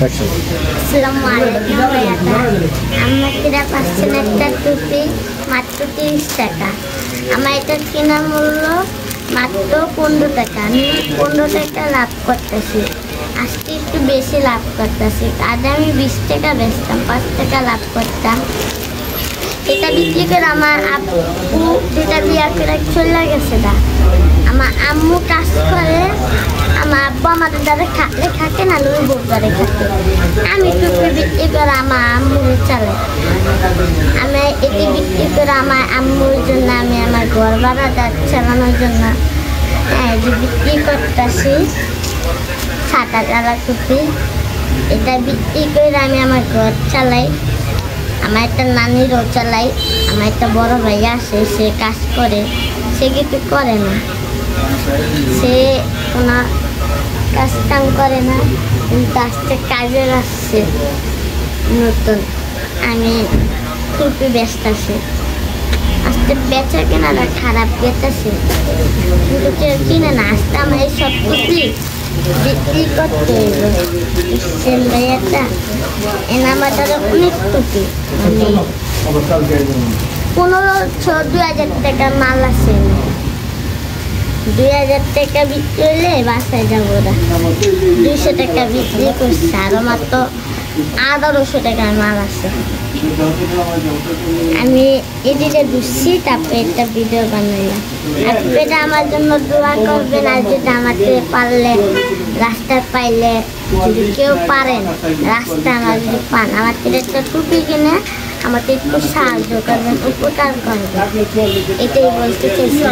আসসালামু আলাইকুম ভাইয়াটা। আমরা পাচ্ছেন একটা টুপি মাত্র 30 টাকা। আমার এটার কেনার মূল্য মাত্র 15 টাকা। আমি 15 টাকা লাভ করতেছি, আজকে একটু বেশি লাভ করতেছি। আগে আমি 20 টাকা বেচতাম, 5 টাকা লাভ করতাম। এটা বিক্রি করে আমার আব্বু যেটা বিয়ে করে চলে গেছে না, আমার আম্মু কাজ করে, আমার আব্বু আমাদের দ্বারা খাটলে খাকে না লুই বোর দ্বারা খাকে। আমি টুপি বিক্রি করে আমার আম্মুর চলে। আমি এটি বিক্রি করে আমার আম্মুর জন্য, আমি আমার ঘর ভাড়া চালানোর জন্য এটি বিক্রি করতেছি। 7,000 টুপি এটা বিক্রি করে আমি আমার ঘর চালাই। আমার একটা নানিরও চালাই। আমার একটা বড় ভাই আছে, সে কাজ করে, সে কিছু করে না, সে কোনো কাজ কাম করে না, কিন্তু আজকে কাজে আসছে নতুন। আমি টুপি বেচতেছি, আজকে বেচা কেনাটা খারাপ বেচতেছি, কিন্তু কেউ কিনে না। আজকে আমার এই সব টুপি বিক্রি করতে হইব। ভাইয়াটা আমার দ্বারা অনেক টুপি, মানে 1500-2000 টাকার মাল আছে। 2000 টাকা বিক্রি হলে বাসায় যাবো না। 200 টাকা বিক্রি করছে, আরো মাত্র 1800 টাকার মাল আছে। আমি এদিকে বুঝছি, তারপরে একটা ভিডিও বানাইলাম। আপনারা আমার জন্য দোয়া করবেন। আর যদি আমাকে পারলে রাস্তায় পাইলে, যদি কেউ পারেন রাস্তা আমার যদি পান, আমার একটা টুপি কিনে আমাকে একটু সাহায্য করবেন, উপকার করবেন, এটাই বলতে চাইছি।